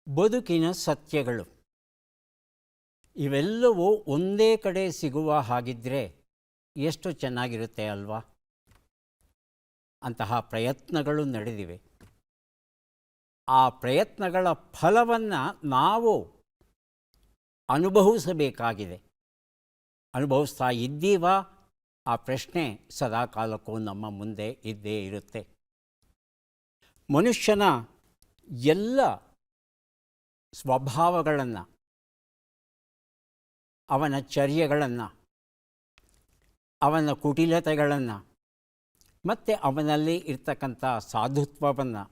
ಬದುಕಿನ ಸತ್ಯಗಳು ಇವೆಲ್ಲವೂ ಒಂದೇ ಕಡೆ ಸಿಗುವ ಹಾಗಿದ್ದರೆ ಎಷ್ಟು ಚೆನ್ನಾಗಿರುತ್ತೆ ಅಲ್ವಾ? ಅಂತಹ ಪ್ರಯತ್ನಗಳು ನಡೆದಿವೆ. ಆ ಪ್ರಯತ್ನಗಳ ಫಲವನ್ನು ನಾವು ಅನುಭವಿಸಬೇಕಾಗಿದೆ. ಅನುಭವಿಸ್ತಾ ಇದ್ದೀವಾ? ಆ ಪ್ರಶ್ನೆ ಸದಾಕಾಲಕ್ಕೂ ನಮ್ಮ ಮುಂದೆ ಇದ್ದೇ ಇರುತ್ತೆ. ಮನುಷ್ಯನ ಎಲ್ಲ ಸ್ವಭಾವಗಳನ್ನು, ಅವನ ಚರ್ಯೆಗಳನ್ನು, ಅವನ ಕುಟಿಲತೆಗಳನ್ನು ಮತ್ತು ಅವನಲ್ಲಿ ಇರ್ತಕ್ಕಂಥ ಸಾಧುತ್ವವನ್ನು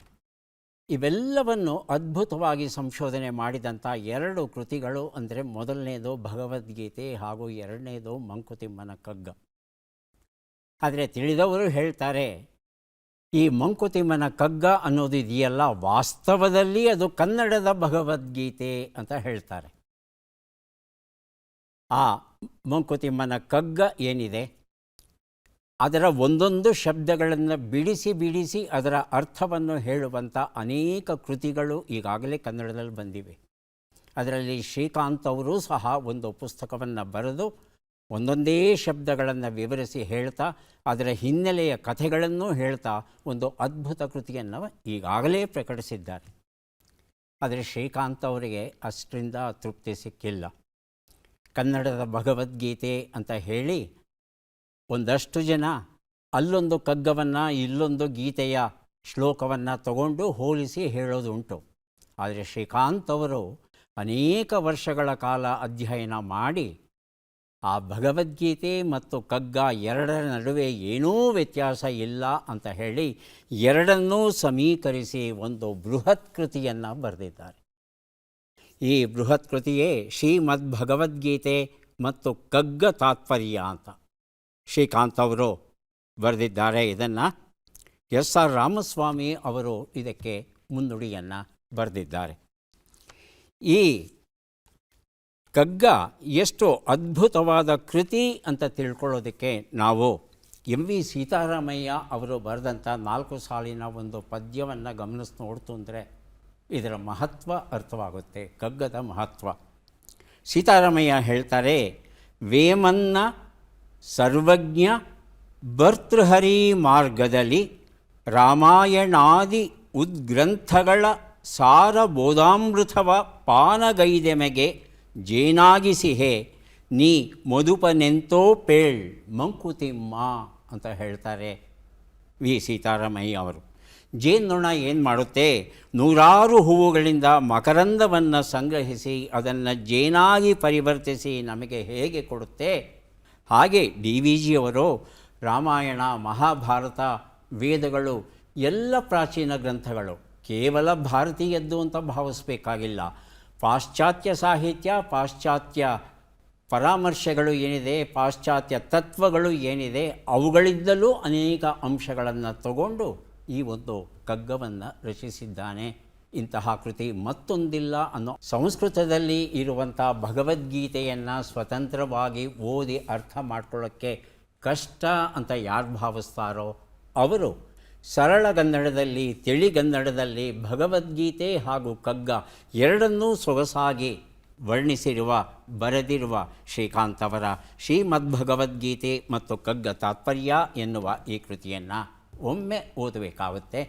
ಇವೆಲ್ಲವನ್ನು ಅದ್ಭುತವಾಗಿ ಸಂಶೋಧನೆ ಮಾಡಿದಂಥ ಎರಡು ಕೃತಿಗಳು ಅಂದರೆ ಮೊದಲನೇದು ಭಗವದ್ಗೀತೆ ಹಾಗೂ ಎರಡನೇದು ಮಂಕುತಿಮ್ಮನ ಕಗ್ಗ. ಆದರೆ ತಿಳಿದವರು ಹೇಳ್ತಾರೆ, ಈ ಮಂಕುತಿಮ್ಮನ ಕಗ್ಗ ಅನ್ನೋದು ಇದೆಯಲ್ಲ, ವಾಸ್ತವದಲ್ಲಿ ಅದು ಕನ್ನಡದ ಭಗವದ್ಗೀತೆ ಅಂತ ಹೇಳ್ತಾರೆ. ಆ ಮಂಕುತಿಮ್ಮನ ಕಗ್ಗ ಏನಿದೆ, ಅದರ ಒಂದೊಂದು ಶಬ್ದಗಳನ್ನು ಬಿಡಿಸಿ ಬಿಡಿಸಿ ಅದರ ಅರ್ಥವನ್ನು ಹೇಳುವಂಥ ಅನೇಕ ಕೃತಿಗಳು ಈಗಾಗಲೇ ಕನ್ನಡದಲ್ಲಿ ಬಂದಿವೆ. ಅದರಲ್ಲಿ ಶ್ರೀಕಾಂತ್ ಅವರು ಸಹ ಒಂದು ಪುಸ್ತಕವನ್ನು ಬರೆದು ಒಂದೊಂದೇ ಶಬ್ದಗಳನ್ನು ವಿವರಿಸಿ ಹೇಳ್ತಾ ಅದರ ಹಿನ್ನೆಲೆಯ ಕಥೆಗಳನ್ನು ಹೇಳ್ತಾ ಒಂದು ಅದ್ಭುತ ಕೃತಿಯನ್ನು ಈಗಾಗಲೇ ಪ್ರಕಟಿಸಿದ್ದಾರೆ. ಆದರೆ ಶ್ರೀಕಾಂತ್ ಅವರಿಗೆ ಅಷ್ಟರಿಂದ ತೃಪ್ತಿ ಸಿಕ್ಕಿಲ್ಲ. ಕನ್ನಡದ ಭಗವದ್ಗೀತೆ ಅಂತ ಹೇಳಿ ಒಂದಷ್ಟು ಜನ ಅಲ್ಲೊಂದು ಕಗ್ಗವನ್ನು ಇಲ್ಲೊಂದು ಗೀತೆಯ ಶ್ಲೋಕವನ್ನು ತಗೊಂಡು ಹೋಲಿಸಿ ಹೇಳೋದುಂಟು. ಆದರೆ ಶ್ರೀಕಾಂತ್ ಅವರು ಅನೇಕ ವರ್ಷಗಳ ಕಾಲ ಅಧ್ಯಯನ ಮಾಡಿ ಆ ಭಗವದ್ಗೀತೆ ಮತ್ತು ಕಗ್ಗ ಎರಡರ ನಡುವೆ ಏನೂ ವ್ಯತ್ಯಾಸ ಇಲ್ಲ ಅಂತ ಹೇಳಿ ಎರಡನ್ನೂ ಸಮೀಕರಿಸಿ ಒಂದು ಬೃಹತ್ ಕೃತಿಯನ್ನು ಬರೆದಿದ್ದಾರೆ. ಈ ಬೃಹತ್ ಕೃತಿಯೇ ಶ್ರೀಮದ್ ಭಗವದ್ಗೀತೆ ಮತ್ತು ಕಗ್ಗ ತಾತ್ಪರ್ಯ ಅಂತ ಶ್ರೀಕಾಂತ್ ಅವರು ಬರೆದಿದ್ದಾರೆ. ಇದನ್ನು ಎಸ್ ಆರ್ ರಾಮಸ್ವಾಮಿ ಅವರು ಇದಕ್ಕೆ ಮುನ್ನುಡಿಯನ್ನು ಬರೆದಿದ್ದಾರೆ. ಈ ಕಗ್ಗ ಎಷ್ಟು ಅದ್ಭುತವಾದ ಕೃತಿ ಅಂತ ತಿಳ್ಕೊಳ್ಳೋದಕ್ಕೆ ನಾವು ಎಂ ವಿ ಸೀತಾರಾಮಯ್ಯ ಅವರು ಬರೆದಂಥ 4 ಸಾಲಿನ ಒಂದು ಪದ್ಯವನ್ನು ಗಮನಿಸಿ ನೋಡ್ತು ಅಂದರೆ ಇದರ ಮಹತ್ವ ಅರ್ಥವಾಗುತ್ತೆ, ಕಗ್ಗದ ಮಹತ್ವ. ಸೀತಾರಾಮಯ್ಯ ಹೇಳ್ತಾರೆ, ವೇಮನ್ನ ಸರ್ವಜ್ಞ ಭರ್ತೃಹರಿ ಮಾರ್ಗದಲ್ಲಿ ರಾಮಾಯಣಾದಿ ಉದ್ಗ್ರಂಥಗಳ ಸಾರಬೋಧಾಮೃತವ ಪಾನಗೈದೆಮೆಗೆ ಜೇನಾಗಿಸಿಹೆ ನೀ ಮಧುಪನೆಂತೋ ಪೇಳ್ ಮಂಕುತಿಮ್ಮ ಅಂತ ಹೇಳ್ತಾರೆ ವಿ ಸೀತಾರಾಮಯ್ಯ ಅವರು. ಜೇನ್ನೊಣ ಏನು ಮಾಡುತ್ತೆ? 100 ಹೂವುಗಳಿಂದ ಮಕರಂದವನ್ನು ಸಂಗ್ರಹಿಸಿ ಅದನ್ನು ಜೇನಾಗಿ ಪರಿವರ್ತಿಸಿ ನಮಗೆ ಹೇಗೆ ಕೊಡುತ್ತೆ, ಹಾಗೆ ಡಿ ವಿ ಜಿಯವರು ರಾಮಾಯಣ, ಮಹಾಭಾರತ, ವೇದಗಳು ಎಲ್ಲ ಪ್ರಾಚೀನ ಗ್ರಂಥಗಳು ಕೇವಲ ಭಾರತೀಯದ್ದು ಅಂತ ಭಾವಿಸಬೇಕಾಗಿಲ್ಲ. ಪಾಶ್ಚಾತ್ಯ ಸಾಹಿತ್ಯ, ಪಾಶ್ಚಾತ್ಯ ಪರಾಮರ್ಶೆಗಳು ಏನಿದೆ, ಪಾಶ್ಚಾತ್ಯ ತತ್ವಗಳು ಏನಿದೆ, ಅವುಗಳಿಂದಲೂ ಅನೇಕ ಅಂಶಗಳನ್ನು ತಗೊಂಡು ಈ ಒಂದು ಕಗ್ಗವನ್ನು ರಚಿಸಿದ್ದಾನೆ. ಇಂತಹ ಕೃತಿ ಮತ್ತೊಂದಿಲ್ಲ ಅನ್ನೋ. ಸಂಸ್ಕೃತದಲ್ಲಿ ಇರುವಂಥ ಭಗವದ್ಗೀತೆಯನ್ನು ಸ್ವತಂತ್ರವಾಗಿ ಓದಿ ಅರ್ಥ ಮಾಡ್ಕೊಳ್ಳೋಕ್ಕೆ ಕಷ್ಟ ಅಂತ ಯಾರು ಭಾವಿಸ್ತಾರೋ ಅವರು ಸರಳಗನ್ನಡದಲ್ಲಿ, ತಿಳಿಗನ್ನಡದಲ್ಲಿ ಭಗವದ್ಗೀತೆ ಹಾಗೂ ಕಗ್ಗ ಎರಡನ್ನೂ ಸೊಗಸಾಗಿ ವರ್ಣಿಸಿರುವ, ಬರೆದಿರುವ ಶ್ರೀಕಾಂತ್ ಅವರ ಶ್ರೀಮದ್ಭಗವದ್ಗೀತೆ ಮತ್ತು ಕಗ್ಗ ತಾತ್ಪರ್ಯ ಎನ್ನುವ ಈ ಕೃತಿಯನ್ನು ಒಮ್ಮೆ ಓದಬೇಕಾಗುತ್ತೆ.